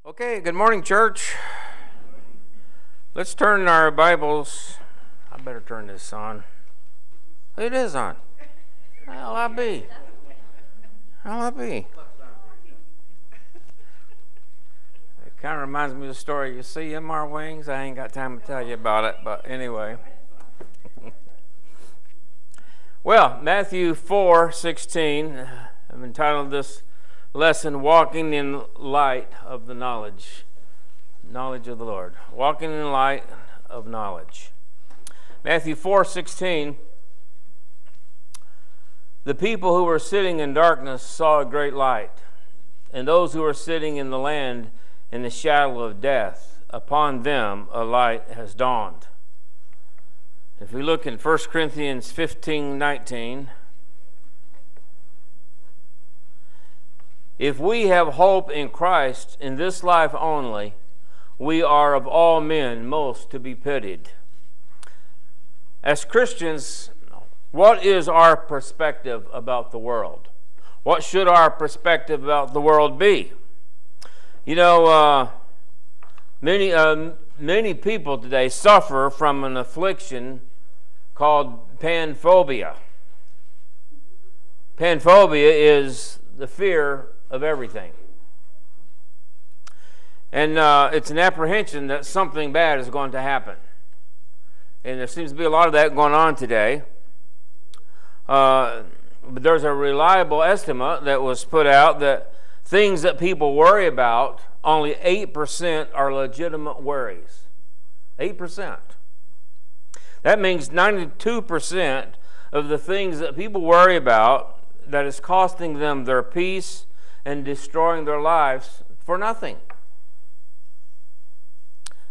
Okay, good morning, church. Let's turn our Bibles. I better turn this on. It is on. L-I-B. L-I-B. It kind of reminds me of the story. You see M.R. Wings? I ain't got time to tell you about it, but anyway. Well, Matthew 4:16. I've entitled this lesson, Walking in Light of the Knowledge of the Lord. Walking in light of knowledge. Matthew 4:16. The people who were sitting in darkness saw a great light, and those who were sitting in the land in the shadow of death, upon them a light has dawned. If we look in 1 Corinthians 15:19, if we have hope in Christ in this life only, we are of all men most to be pitied. As Christians, what is our perspective about the world? What should our perspective about the world be? You know, many people today suffer from an affliction called panphobia. Panphobia is the fear of everything. And it's an apprehension that something bad is going to happen. And there seems to be a lot of that going on today. But there's a reliable estimate that was put out that things that people worry about, only 8% are legitimate worries. 8%. That means 92% of the things that people worry about that is costing them their peace and destroying their lives for nothing.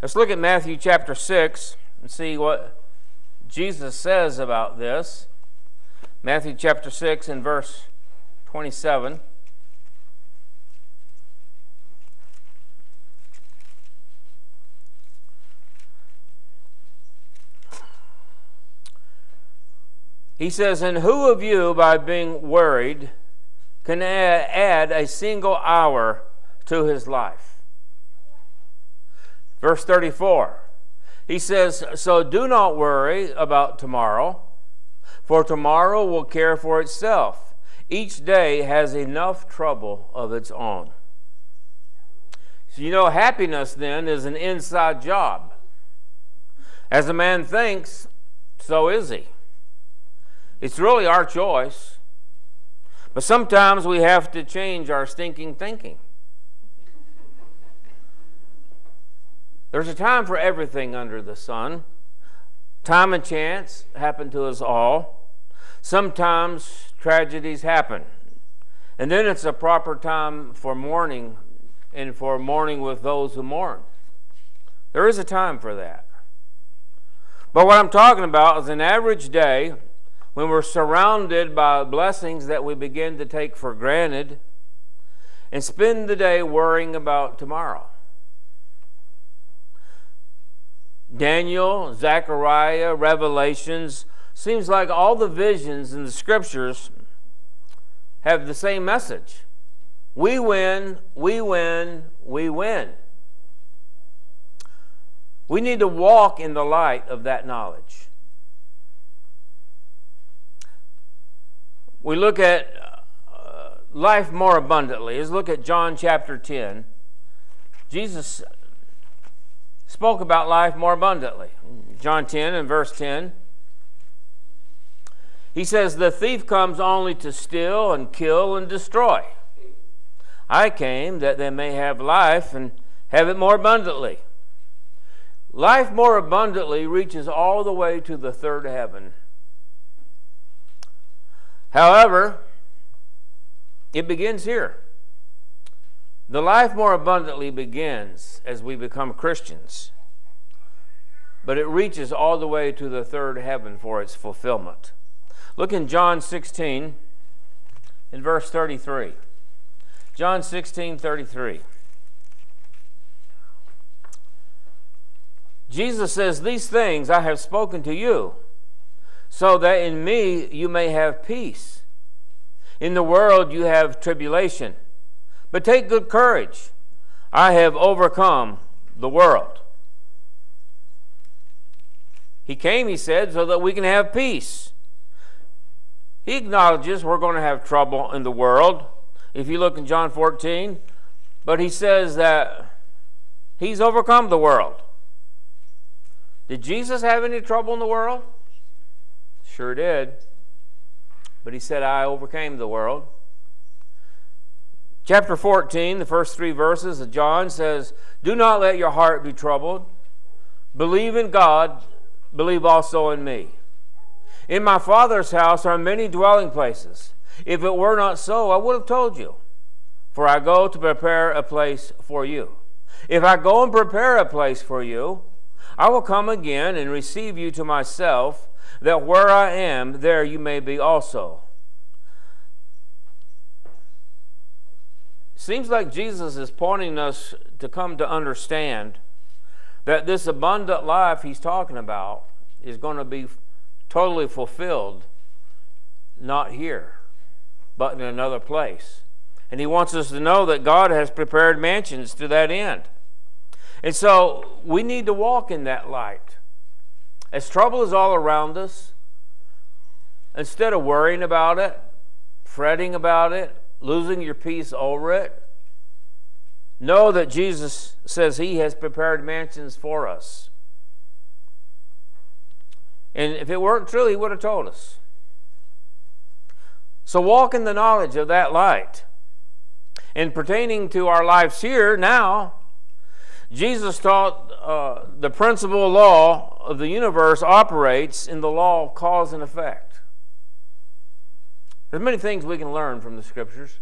Let's look at Matthew chapter 6 and see what Jesus says about this. Matthew chapter 6 and verse 27. He says, "And who of you, by being worried, can add a single hour to his life?" Verse 34, he says, "So do not worry about tomorrow, for tomorrow will care for itself. Each day has enough trouble of its own." So you know, happiness then is an inside job. As a man thinks, so is he. It's really our choice. But sometimes we have to change our stinking thinking. There's a time for everything under the sun. Time and chance happen to us all. Sometimes tragedies happen. And then it's a proper time for mourning, and for mourning with those who mourn. There is a time for that. But what I'm talking about is an average day when we're surrounded by blessings that we begin to take for granted and spend the day worrying about tomorrow. Daniel, Zechariah, Revelations, seems like all the visions in the scriptures have the same message. We win, we win, we win. We need to walk in the light of that knowledge. We look at life more abundantly. Let's look at John chapter 10. Jesus spoke about life more abundantly. John 10 and verse 10. He says, "The thief comes only to steal and kill and destroy. I came that they may have life and have it more abundantly." Life more abundantly reaches all the way to the third heaven. However, it begins here. The life more abundantly begins as we become Christians, but it reaches all the way to the third heaven for its fulfillment. Look in John 16 in verse 33. John 16:33. Jesus says, "These things I have spoken to you, so that in me you may have peace. In the world you have tribulation, but take good courage. I have overcome the world. He came, he said, so that we can have peace. He acknowledges we're going to have trouble in the world. If you look in John 14, but he says that he's overcome the world. Did Jesus have any trouble in the world? Sure did. But he said, I overcame the world. Chapter 14, the first 3 verses of John says, do not let your heart be troubled. Believe in God, believe also in me. In my Father's house are many dwelling places. If it were not so, I would have told you. For I go to prepare a place for you. If I go and prepare a place for you, I will come again and receive you to myself, that where I am, there you may be also. Seems like Jesus is pointing us to come to understand that this abundant life he's talking about is going to be totally fulfilled, not here, but in another place. And he wants us to know that God has prepared mansions to that end. And so we need to walk in that light. As trouble is all around us, instead of worrying about it, fretting about it, losing your peace over it, know that Jesus says he has prepared mansions for us. And if it weren't true, he would have told us. So walk in the knowledge of that light. And pertaining to our lives here now, Jesus taught the principal law of the universe operates in the law of cause and effect. There's many things we can learn from the Scriptures,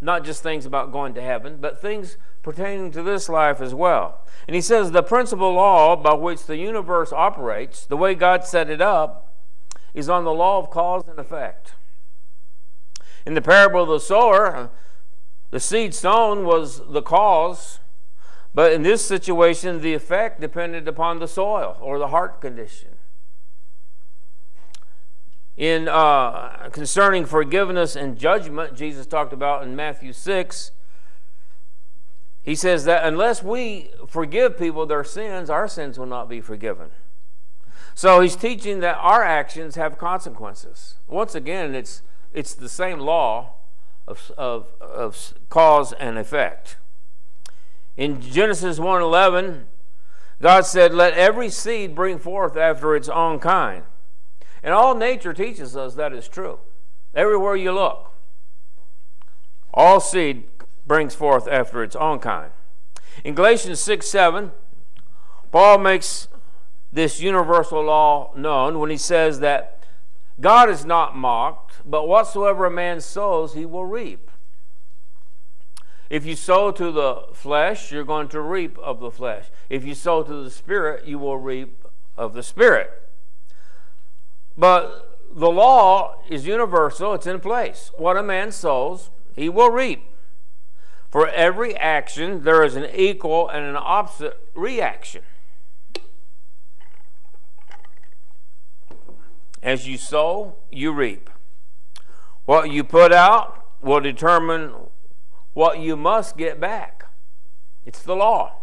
not just things about going to heaven, but things pertaining to this life as well. And he says the principal law by which the universe operates, the way God set it up, is on the law of cause and effect. In the parable of the sower, the seed sown was the cause, but in this situation, the effect depended upon the soil or the heart condition. In concerning forgiveness and judgment, Jesus talked about in Matthew 6, he says that unless we forgive people their sins, our sins will not be forgiven. So he's teaching that our actions have consequences. Once again, it's the same law of cause and effect. In Genesis 1:11, God said, let every seed bring forth after its own kind. And all nature teaches us that is true. Everywhere you look, all seed brings forth after its own kind. In Galatians 6:7, Paul makes this universal law known when he says that God is not mocked, but whatsoever a man sows, he will reap. If you sow to the flesh, you're going to reap of the flesh. If you sow to the Spirit, you will reap of the Spirit. But the law is universal. It's in place. What a man sows, he will reap. For every action, there is an equal and an opposite reaction. As you sow, you reap. What you put out will determine what you must get back. It's the law.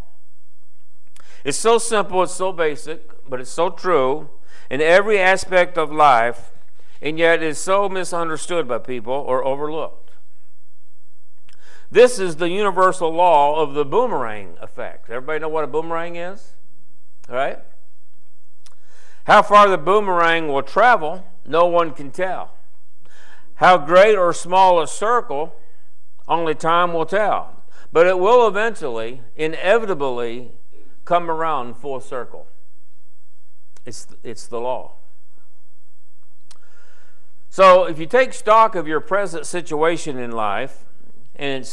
It's so simple, it's so basic, but it's so true in every aspect of life, and yet it's so misunderstood by people or overlooked. This is the universal law of the boomerang effect. Everybody know what a boomerang is? All right? How far the boomerang will travel, no one can tell. How great or small a circle, only time will tell. But it will eventually, inevitably, come around full circle. It's the law. So if you take stock of your present situation in life, and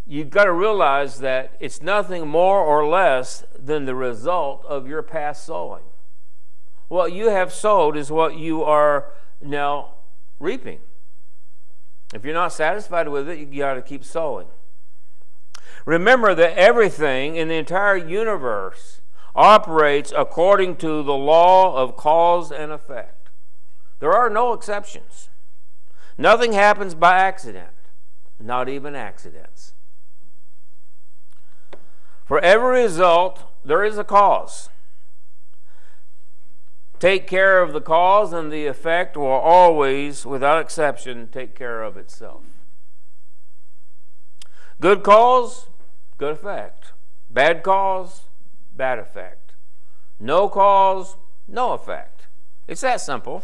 you've got to realize that it's nothing more or less than the result of your past sowing. What you have sowed is what you are now reaping. If you're not satisfied with it, you got to keep sowing. Remember that everything in the entire universe operates according to the law of cause and effect. There are no exceptions. Nothing happens by accident, not even accidents. For every result, there is a cause. Take care of the cause, and the effect will always, without exception, take care of itself. Good cause, good effect. Bad cause, bad effect. No cause, no effect. It's that simple.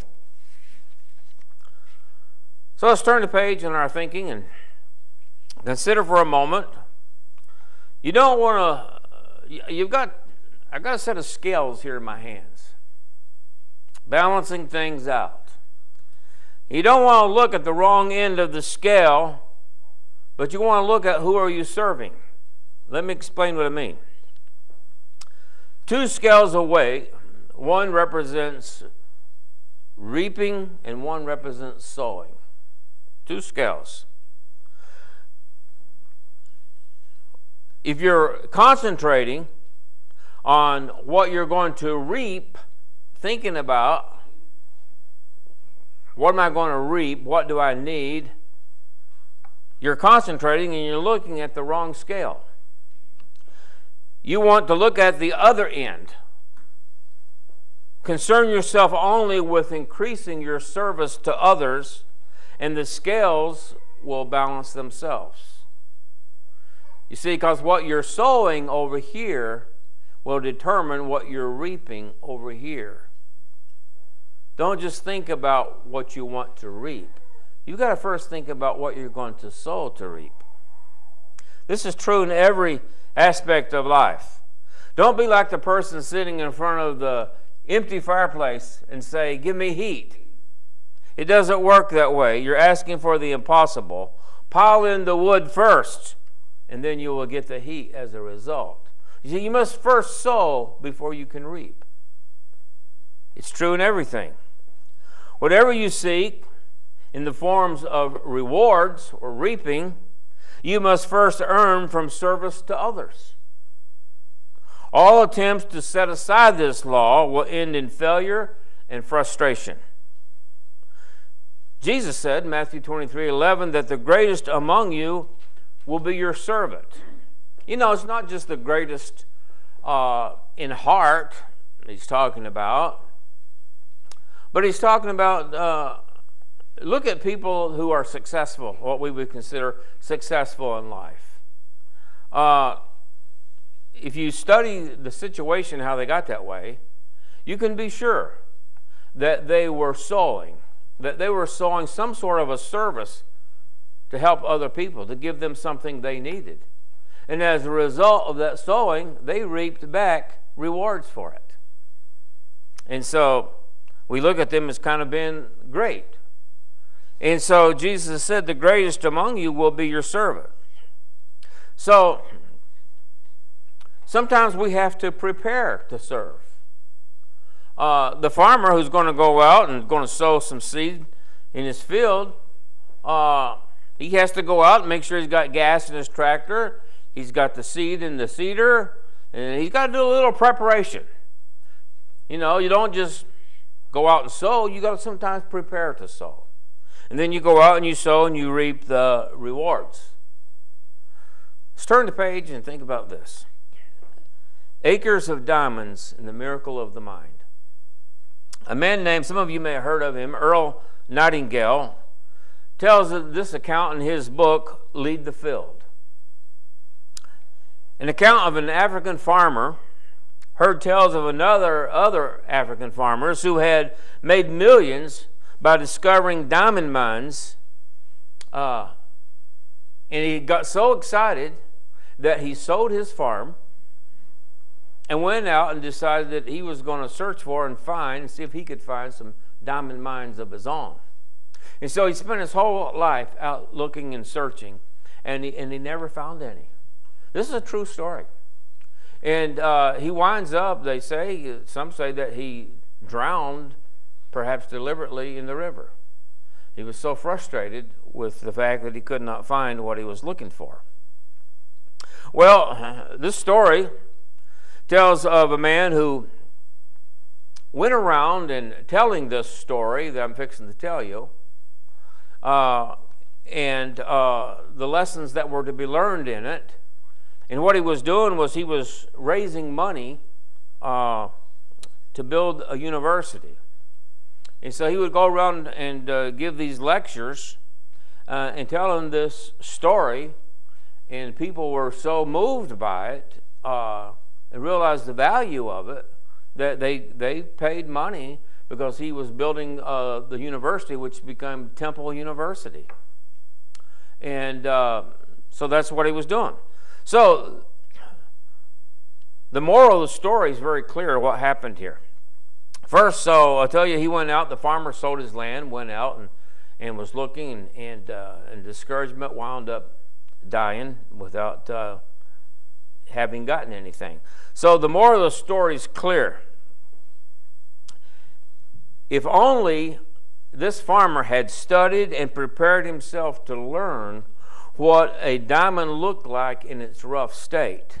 So let's turn the page in our thinking and consider for a moment. You don't want to, I've got a set of scales here in my hands, balancing things out. You don't want to look at the wrong end of the scale, but you want to look at who are you serving. Let me explain what I mean. Two scales away, one represents reaping and one represents sowing. Two scales. If you're concentrating on what you're going to reap, thinking about what am I going to reap, what do I need, you're concentrating and you're looking at the wrong scale. You want to look at the other end. Concern yourself only with increasing your service to others, and the scales will balance themselves. You see, because what you're sowing over here will determine what you're reaping over here. Don't just think about what you want to reap. You've got to first think about what you're going to sow to reap. This is true in every aspect of life. Don't be like the person sitting in front of the empty fireplace and say, "Give me heat." It doesn't work that way. You're asking for the impossible. Pile in the wood first, and then you will get the heat as a result. You see, you must first sow before you can reap. It's true in everything. Whatever you seek in the forms of rewards or reaping, you must first earn from service to others. All attempts to set aside this law will end in failure and frustration. Jesus said in Matthew 23:11 that the greatest among you will be your servant. You know, it's not just the greatest in heart he's talking about, but he's talking about look at people who are successful, what we would consider successful in life. If you study the situation, how they got that way, you can be sure that they were sowing some sort of a service to help other people, to give them something they needed. And as a result of that sowing, they reaped back rewards for it. And so we look at them as kind of being great. And so Jesus said, the greatest among you will be your servant. So sometimes we have to prepare to serve. The farmer who's going to go out and going to sow some seed in his field, he has to go out and make sure he's got gas in his tractor, he's got the seed in the seeder, and he's got to do a little preparation. You know, you don't just go out and sow, you got to sometimes prepare to sow. And then you go out and you sow and you reap the rewards. Let's turn the page and think about this. Acres of diamonds and the miracle of the mind. A man named, some of you may have heard of him, Earl Nightingale, tells this account in his book, Lead the Field. An account of an African farmer heard tales of other African farmers who had made millions by discovering diamond mines, and he got so excited that he sold his farm and went out and decided that he was going to search for and find and see if he could find some diamond mines of his own. And so he spent his whole life out looking and searching, and he never found any. This is a true story. And he winds up, some say that he drowned, perhaps deliberately, in the river. He was so frustrated with the fact that he could not find what he was looking for. Well, this story tells of a man who went around and telling this story that I'm fixing to tell you, and the lessons that were to be learned in it. And what he was doing was he was raising money to build a university. And so he would go around and give these lectures and tell them this story, and people were so moved by it and realized the value of it that they paid money because he was building the university, which became Temple University. And so that's what he was doing. So the moral of the story is very clear what happened here. First, so I'll tell you, he went out, the farmer sold his land, went out and was looking, and discouragement wound up dying without having gotten anything. So the moral of the story is clear. If only this farmer had studied and prepared himself to learn what a diamond looked like in its rough state.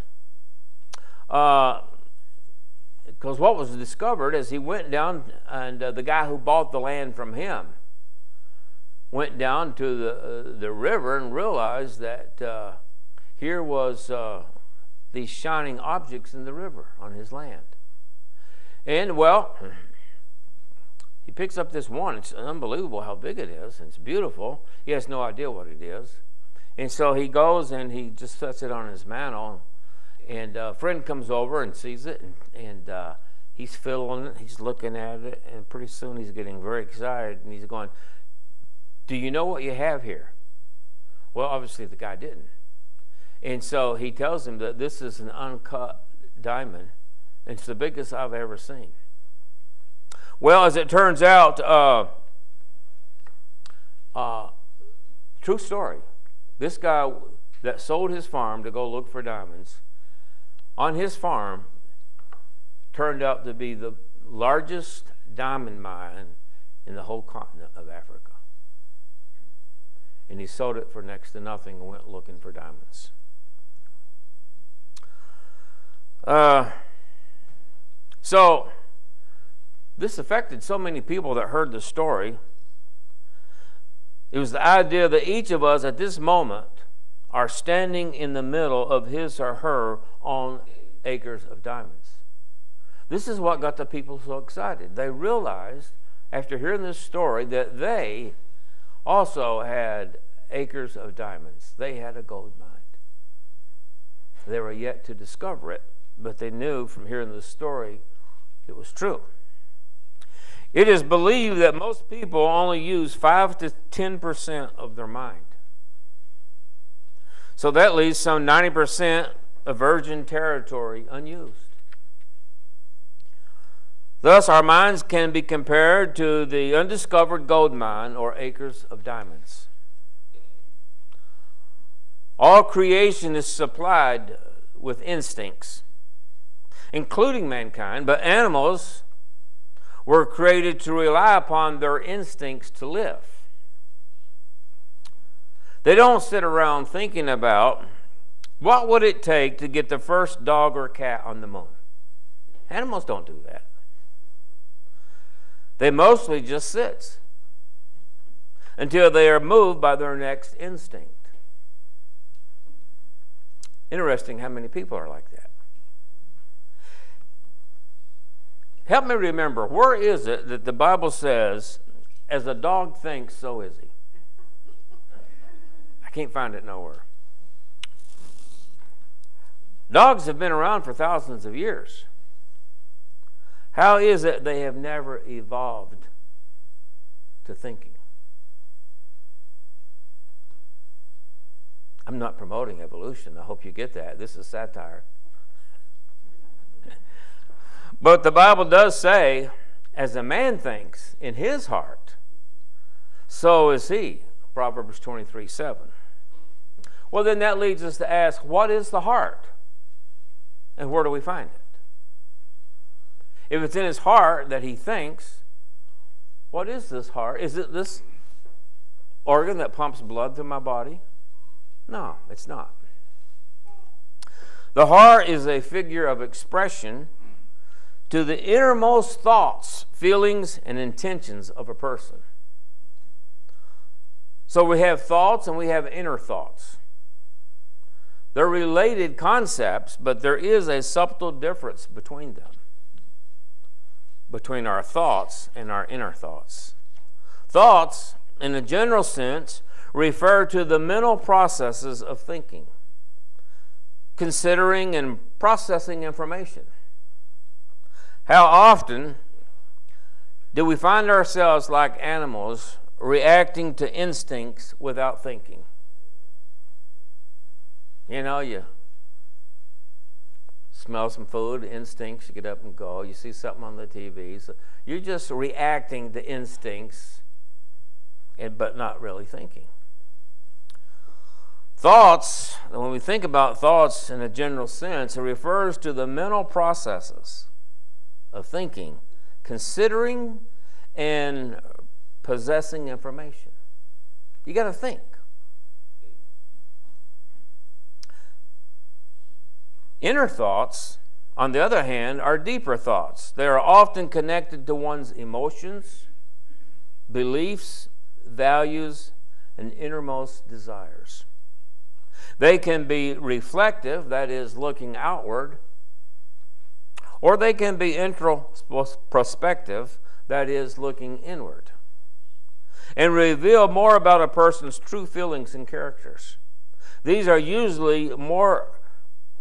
Because what was discovered as he went down, and the guy who bought the land from him went down to the river and realized that here was these shining objects in the river on his land. And well, he picks up this one. It's unbelievable how big it is. And it's beautiful. He has no idea what it is. And so he goes and he just sets it on his mantle. And a friend comes over and sees it. And he's fiddling it. He's looking at it. And pretty soon he's getting very excited. And he's going, "Do you know what you have here?" Well, obviously the guy didn't. And so he tells him that this is an uncut diamond. It's the biggest I've ever seen. Well, as it turns out, true story. This guy that sold his farm to go look for diamonds, on his farm turned out to be the largest diamond mine in the whole continent of Africa. And he sold it for next to nothing and went looking for diamonds. So this affected so many people that heard the story. It was the idea that each of us at this moment are standing in the middle of his or her own acres of diamonds. This is what got the people so excited. They realized, after hearing this story, that they also had acres of diamonds. They had a gold mine. They were yet to discover it, but they knew from hearing the story it was true. It is believed that most people only use 5 to 10% of their mind. So that leaves some 90% of virgin territory unused. Thus, our minds can be compared to the undiscovered gold mine or acres of diamonds. All creation is supplied with instincts, including mankind, but animals were created to rely upon their instincts to live. They don't sit around thinking about what would it take to get the first dog or cat on the moon. Animals don't do that. They mostly just sit until they are moved by their next instinct. Interesting how many people are like that. Help me remember, where is it that the Bible says, as a dog thinks, so is he? I can't find it nowhere. Dogs have been around for thousands of years. How is it they have never evolved to thinking? I'm not promoting evolution. I hope you get that. This is satire. But the Bible does say, as a man thinks in his heart, so is he. Proverbs 23:7. Well, then that leads us to ask, what is the heart? And where do we find it? If it's in his heart that he thinks, what is this heart? Is it this organ that pumps blood through my body? No, it's not. The heart is a figure of expression to the innermost thoughts, feelings, and intentions of a person. So we have thoughts and we have inner thoughts. They're related concepts, but there is a subtle difference between them, between our thoughts and our inner thoughts. Thoughts, in a general sense, refer to the mental processes of thinking, considering and processing information. How often do we find ourselves like animals reacting to instincts without thinking? You know, you smell some food, instincts, you get up and go. You see something on the TV. So you're just reacting to instincts, but not really thinking. Thoughts, when we think about thoughts in a general sense, it refers to the mental processes of thinking, considering, and possessing information. You got to think. Inner thoughts, on the other hand, are deeper thoughts. They are often connected to one's emotions, beliefs, values, and innermost desires. They can be reflective, that is, looking outward, or they can be introspective, that is, looking inward, and reveal more about a person's true feelings and characters. These are usually more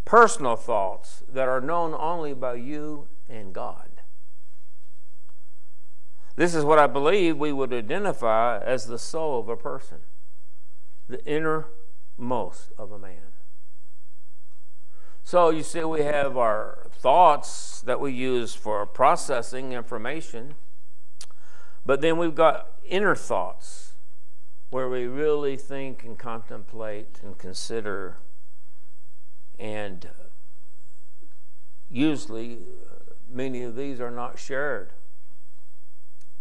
personal thoughts that are known only by you and God. This is what I believe we would identify as the soul of a person, the innermost of a man. So you see, we have our thoughts that we use for processing information, but then we've got inner thoughts where we really think and contemplate and consider, and usually many of these are not shared,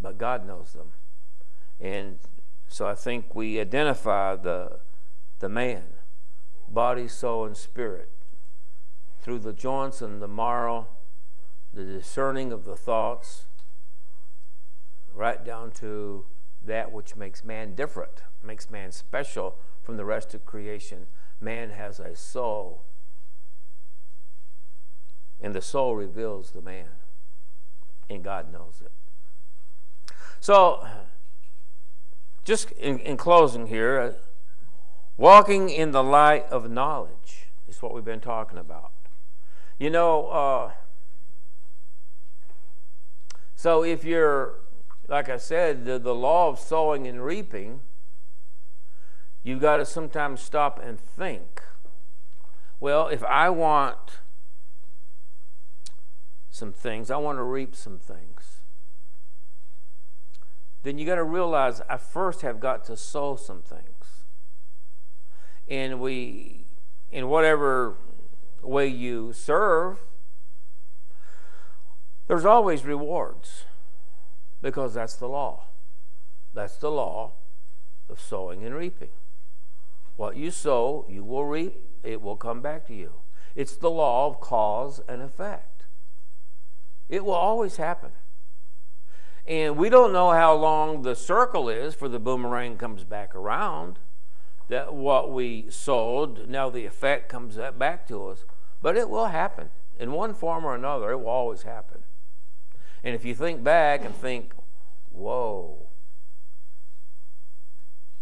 but God knows them. And so I think we identify the man, body, soul, and spirit, through the joints and the marrow, the discerning of the thoughts, right down to that which makes man different, makes man special from the rest of creation. Man has a soul, and the soul reveals the man, and God knows it. So, just in closing here, walking in the light of knowledge is what we've been talking about. You know, so if you're, like I said, the law of sowing and reaping, you've got to sometimes stop and think, well, if I want some things, I want to reap some things, then you got to realize I first have got to sow some things. And in whatever way you serve, there's always rewards, because that's the law. That's the law of sowing and reaping. What you sow, you will reap. It will come back to you. It's the law of cause and effect. It will always happen. And we don't know how long the circle is for the boomerang comes back around, that what we sowed, now the effect comes back to us. But it will happen. In one form or another, it will always happen. And if you think back and think, whoa,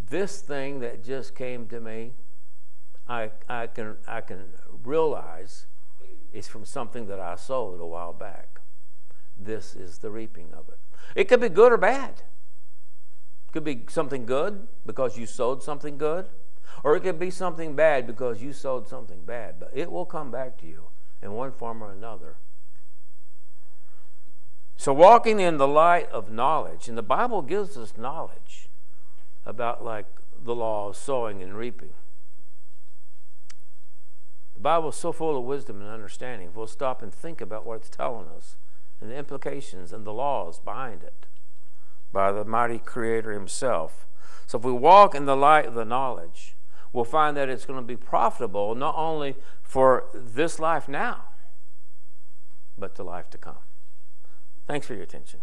this thing that just came to me, I can realize it's from something that I sowed a while back. This is the reaping of it. It could be good or bad. It could be something good because you sowed something good, or it could be something bad because you sowed something bad. But it will come back to you in one form or another. So walking in the light of knowledge, and the Bible gives us knowledge about like the law of sowing and reaping. The Bible is so full of wisdom and understanding. If we'll stop and think about what it's telling us, and the implications and the laws behind it by the mighty Creator Himself. So if we walk in the light of the knowledge, we'll find that it's going to be profitable not only for this life now, but the life to come. Thanks for your attention.